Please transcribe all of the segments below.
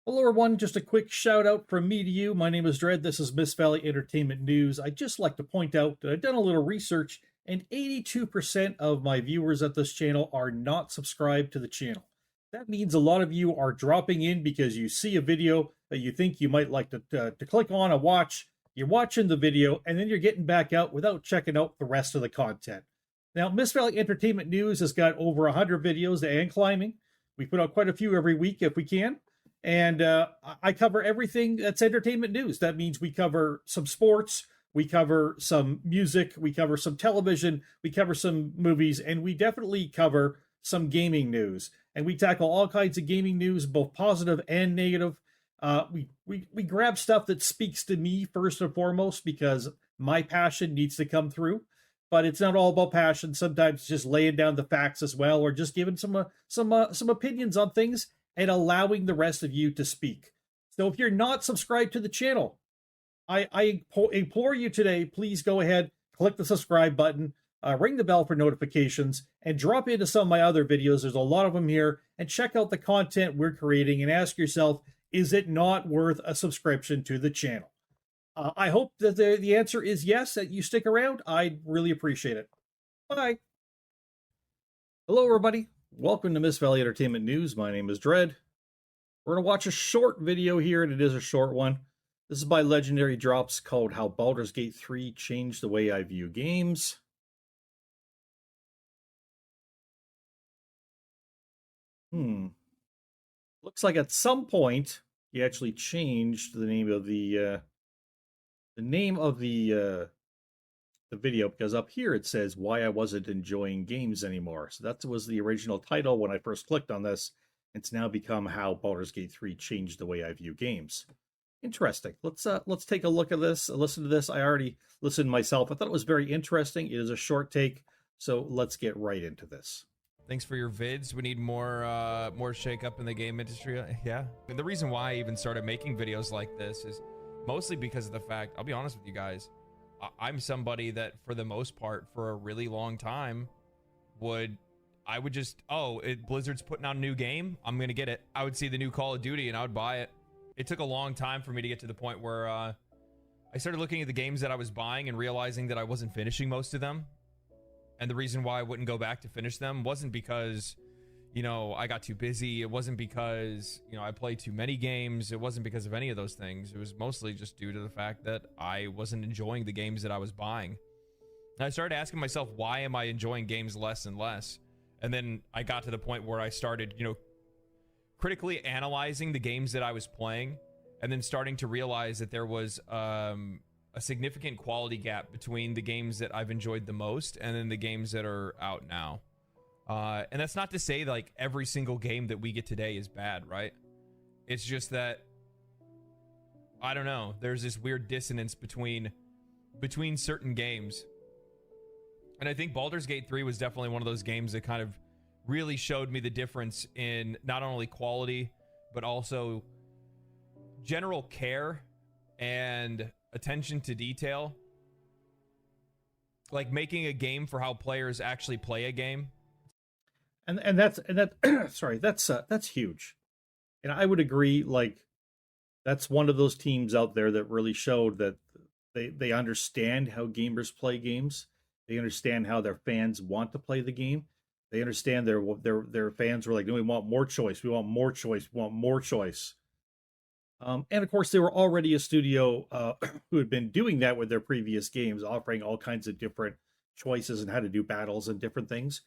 Hello, everyone. Just a quick shout out from me to you. My name is Dred. This is Miss Valley Entertainment News. I'd just like to point out that I've done a little research, and 82% of my viewers at this channel are not subscribed to the channel. That means a lot of you are dropping in because you see a video that you think you might like to click on and watch. You're watching the video, and then you're getting back out without checking out the rest of the content. Now, Miss Valley Entertainment News has got over 100 videos and climbing. We put out quite a few every week if we can. And I cover everything that's entertainment news. That means we cover some sports, we cover some music, we cover some television, we cover some movies, and we definitely cover some gaming news. And we tackle all kinds of gaming news, both positive and negative. We grab stuff that speaks to me first and foremost because my passion needs to come through. But it's not all about passion. Sometimes it's just laying down the facts as well, or just giving some opinions on things and allowing the rest of you to speak. So if you're not subscribed to the channel, I implore you today, please go ahead, click the subscribe button, ring the bell for notifications, and drop into some of my other videos. There's a lot of them here, and check out the content we're creating and ask yourself, is it not worth a subscription to the channel? I hope that the answer is yes, that you stick around. I'd really appreciate it. Bye. Hello, everybody. Welcome to Miss Valley Entertainment News. My name is Dred. We're going to watch a short video here, and it is a short one. This is by Legendary Drops called How Baldur's Gate 3 Changed the Way I View Games. Looks like at some point he actually changed the name of the video, because up here it says why I wasn't enjoying games anymore. So that was the original title when I first clicked on this. It's now become How Baldur's Gate 3 Changed the Way I View Games. Interesting. Let's take a look at this, listen to this. I already listened myself. I thought it was very interesting. It is a short take, so let's get right into this. Thanks for your vids. We need more shake up in the game industry. Yeah. And the reason why I even started making videos like this is mostly because of the fact, I'll be honest with you guys, I'm somebody that for the most part for a really long time I would just, Blizzard's putting out a new game, I'm gonna get it. I would see the new Call of Duty and I would buy it. It took a long time for me to get to the point where I started looking at the games that I was buying and realizing that I wasn't finishing most of them. And the reason why I wouldn't go back to finish them wasn't because, I got too busy. It wasn't because, I played too many games. It wasn't because of any of those things. It was mostly just due to the fact that I wasn't enjoying the games that I was buying. And I started asking myself, why am I enjoying games less and less? And then I got to the point where I started, critically analyzing the games that I was playing, and then starting to realize that there was a significant quality gap between the games that I've enjoyed the most and then the games that are out now. And that's not to say like every single game that we get today is bad, right? It's just that, I don't know, there's this weird dissonance between certain games. And I think Baldur's Gate 3 was definitely one of those games that kind of really showed me the difference in not only quality, but also general care and attention to detail. Like making a game for how players actually play a game. And that's sorry, that's huge. And I would agree, like, that's one of those teams out there that really showed that they understand how gamers play games. They understand how their fans want to play the game. They understand their fans were like, no, we want more choice. We want more choice. We want more choice. And of course, they were already a studio who had been doing that with their previous games, offering all kinds of different choices and how to do battles and different things.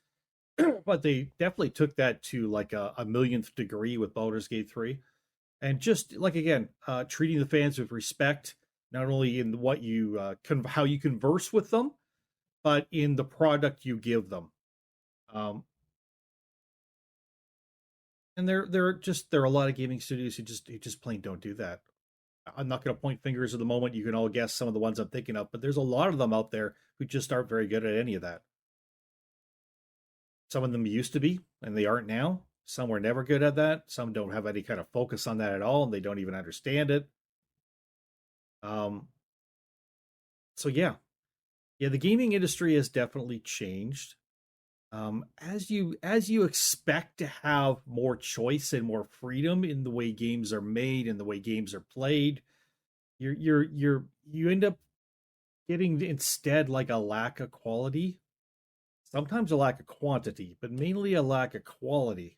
But they definitely took that to like a millionth degree with Baldur's Gate 3. And just like, again, treating the fans with respect, not only in what you, how you converse with them, but in the product you give them. And there are a lot of gaming studios who just plain don't do that. I'm not going to point fingers at the moment. You can all guess some of the ones I'm thinking of, but there's a lot of them out there who just aren't very good at any of that. Some of them used to be, and they aren't now. Some were never good at that. Some don't have any kind of focus on that at all, and they don't even understand it. So yeah, the gaming industry has definitely changed. As you expect to have more choice and more freedom in the way games are made and the way games are played, you end up getting instead like a lack of quality, sometimes a lack of quantity, but mainly a lack of quality.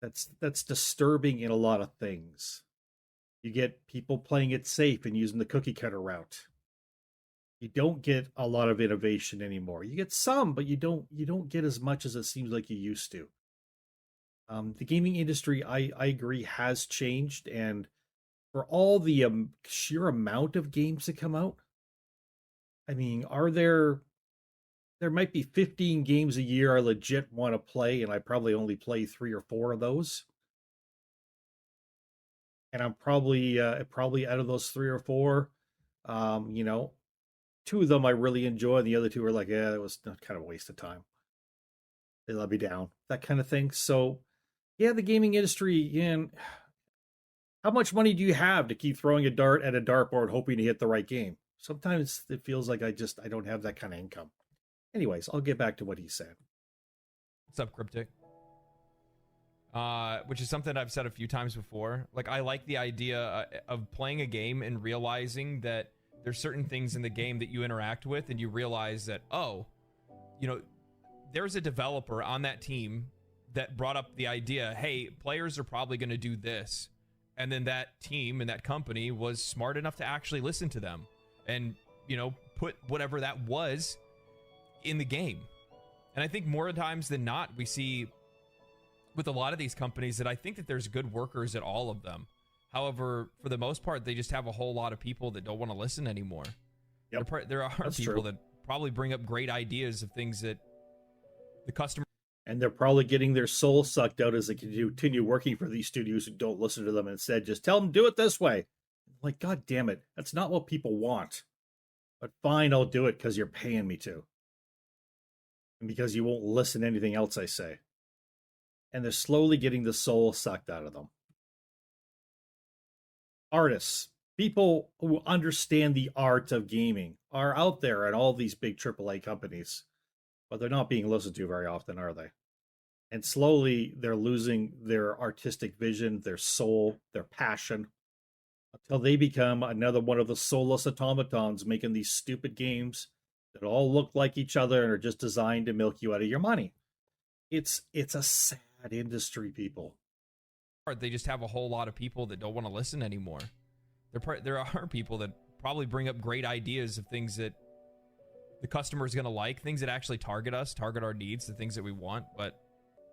That's disturbing in a lot of things. You get people playing it safe and using the cookie cutter route. You don't get a lot of innovation anymore. You get some, but you don't get as much as it seems like you used to. The gaming industry, I agree, has changed, and for all the sheer amount of games that come out, I mean, there might be 15 games a year I legit want to play, and I probably only play 3 or 4 of those. And I'm probably out of those 3 or 4, you know, 2 of them I really enjoy, and the other 2 are like, yeah, that was kind of a waste of time. They let me down, that kind of thing. So, yeah, the gaming industry, and how much money do you have to keep throwing a dart at a dartboard hoping to hit the right game? Sometimes it feels like I don't have that kind of income. Anyways, I'll get back to what he said. What's up, Cryptic? Which is something I've said a few times before. Like, I like the idea of playing a game and realizing that there's certain things in the game that you interact with, and you realize that, oh, you know, there's a developer on that team that brought up the idea, hey, players are probably going to do this. And then that team and that company was smart enough to actually listen to them and, you know, put whatever that was in the game. And I think more times than not, we see with a lot of these companies that I think that there's good workers at all of them. However, for the most part, they just have a whole lot of people that don't want to listen anymore. Yep, There are that's people true. that probably bring up great ideas of things that the customer. And they're probably getting their soul sucked out as they continue working for these studios who don't listen to them and instead just tell them do it this way. Like, God damn it, that's not what people want. But fine, I'll do it because you're paying me to, and because you won't listen to anything else I say. And they're slowly getting the soul sucked out of them. Artists, people who understand the art of gaming, are out there at all these big AAA companies, but they're not being listened to very often, are they? And slowly they're losing their artistic vision, their soul, their passion, until they become another one of the soulless automatons making these stupid games that all look like each other and are just designed to milk you out of your money. It's a sad industry, people. They just have a whole lot of people that don't want to listen anymore. There are people that probably bring up great ideas of things that the customer is going to like, things that actually target us, target our needs, the things that we want. But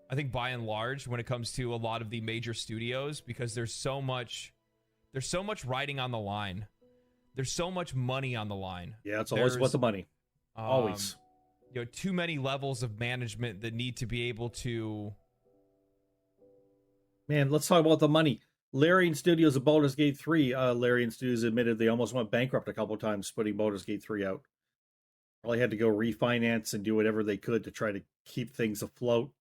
I think by and large, when it comes to a lot of the major studios, because there's so much writing on the line, there's so much money on the line. Yeah, it's always about the money. Always. You know, too many levels of management that need to be able to. Man, let's talk about the money. Larian Studios of Baldur's Gate 3. Larian Studios admitted they almost went bankrupt a couple times putting Baldur's Gate 3 out. Probably had to go refinance and do whatever they could to try to keep things afloat,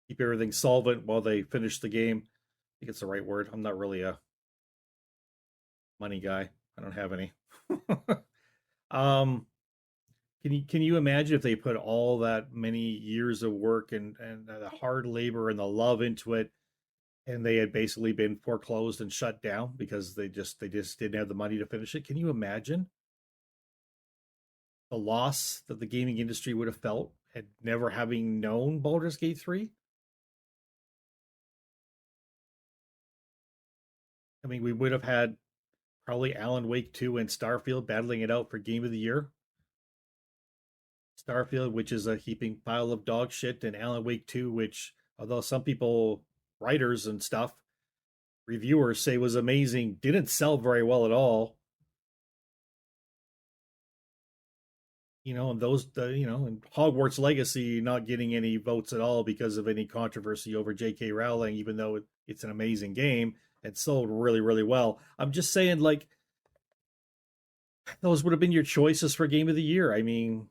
keep everything solvent while they finish the game. I think it's the right word. I'm not really a money guy. I don't have any. um, can you imagine if they put all that many years of work and the hard labor and the love into it, and they had basically been foreclosed and shut down because they just didn't have the money to finish it? Can you imagine the loss that the gaming industry would have felt had never having known Baldur's Gate 3? I mean, we would have had probably Alan Wake 2 and Starfield battling it out for Game of the Year. Starfield, which is a heaping pile of dog shit, and Alan Wake 2, which, although some people, writers and stuff, reviewers say was amazing, didn't sell very well at all. And and Hogwarts Legacy not getting any votes at all because of any controversy over J.K. Rowling, even though it's an amazing game and sold really, really well. I'm just saying, like, those would have been your choices for Game of the Year. I mean,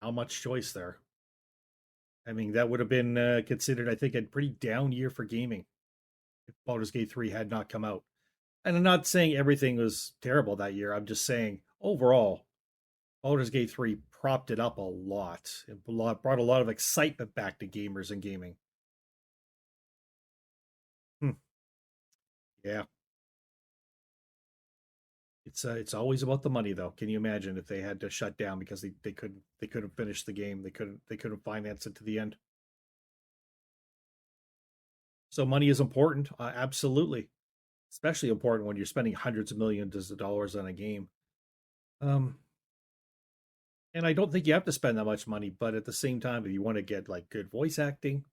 how much choice there? I mean, that would have been considered, I think, a pretty down year for gaming if Baldur's Gate 3 had not come out. And I'm not saying everything was terrible that year. I'm just saying overall, Baldur's Gate 3 propped it up a lot. It brought a lot of excitement back to gamers and gaming. Yeah. It's always about the money though. Can you imagine if they had to shut down because they couldn't finish the game. They couldn't finance it to the end. So money is important, absolutely. Especially important when you're spending hundreds of millions of dollars on a game. Um and I don't think you have to spend that much money, but at the same time if you want to get like good voice acting,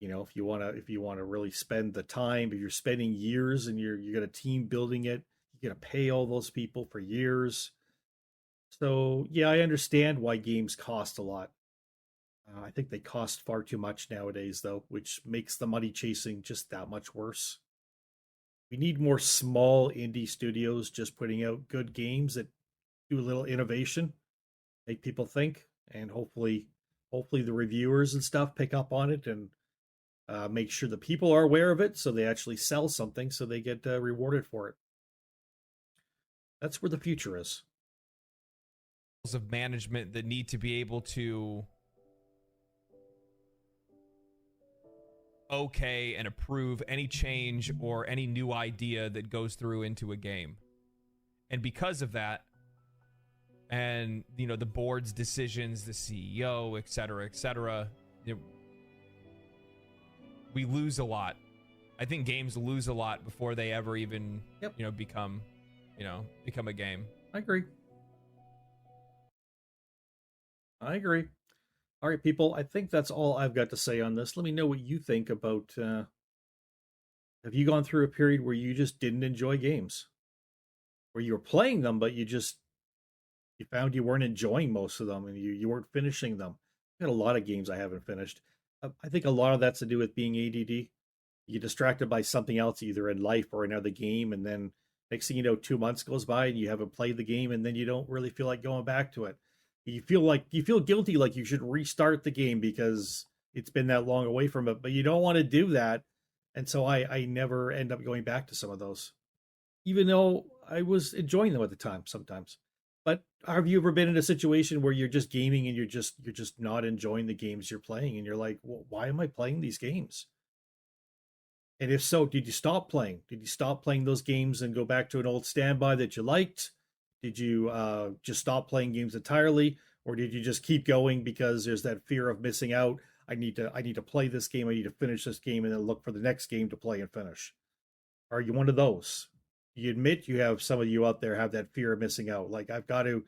if you want to really spend the time, if you're spending years and you got a team building it, you got to pay all those people for years. So yeah, I understand why games cost a lot. I think they cost far too much nowadays, though, which makes the money chasing just that much worse. We need more small indie studios just putting out good games that do a little innovation, make people think, and hopefully the reviewers and stuff pick up on it and make sure the people are aware of it, so they actually sell something, so they get rewarded for it. That's where the future is. Of management that need to be able to okay and approve any change or any new idea that goes through into a game. And because of that, and the board's decisions, the CEO, etc., we lose a lot. I think games lose a lot before they ever even become a game. I agree. All right, people, I think that's all I've got to say on this. Let me know what you think about have you gone through a period where you just didn't enjoy games? Where you were playing them, but you found you weren't enjoying most of them and you weren't finishing them. I've got a lot of games I haven't finished. I think a lot of that's to do with being ADD. You get distracted by something else, either in life or another game, and then next thing you know, 2 months goes by and you haven't played the game, and then you don't really feel like going back to it. You feel guilty, like you should restart the game because it's been that long away from it, but you don't want to do that. And so I never end up going back to some of those, even though I was enjoying them at the time sometimes. But have you ever been in a situation where you're just gaming and you're just not enjoying the games you're playing, and you're like, well, why am I playing these games? And if so, did you stop playing? Did you stop playing those games and go back to an old standby that you liked? Did you just stop playing games entirely, or did you just keep going because there's that fear of missing out? I need to play this game. I need to finish this game and then look for the next game to play and finish. Are you one of those? You admit you have some of you out there have that fear of missing out. Like I've got to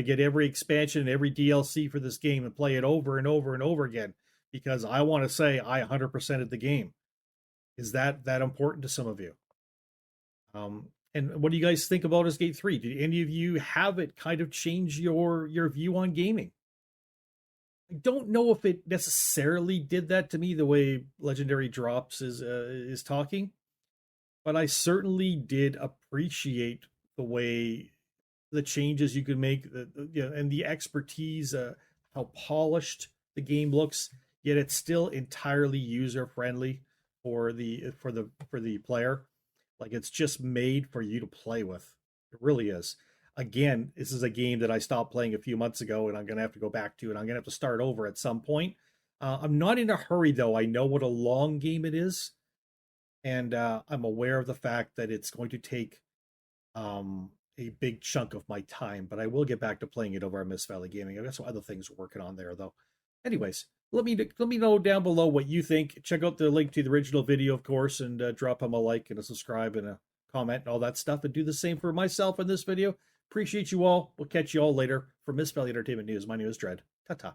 get every expansion and every DLC for this game and play it over and over and over again because I want to say I 100%ed the game. Is that important to some of you? And what do you guys think about Baldur's Gate 3? Did any of you have it kind of change your view on gaming? I don't know if it necessarily did that to me the way Legendary Drops is talking, but I certainly did appreciate the way the changes you could make, and the expertise, how polished the game looks, yet it's still entirely user friendly for the player. Like it's just made for you to play with. It really is. Again, this is a game that I stopped playing a few months ago, and I'm going to have to go back to, and I'm going to have to start over at some point. I'm not in a hurry, though. I know what a long game it is, and I'm aware of the fact that it's going to take a big chunk of my time, but I will get back to playing it over at Miss Valley Gaming. I've got some other things working on there, though. Anyways, let me know down below what you think. Check out the link to the original video, of course, and drop them a like and a subscribe and a comment and all that stuff. And do the same for myself in this video. Appreciate you all. We'll catch you all later. For Miss Valley Entertainment News, my name is Dread. Ta-ta.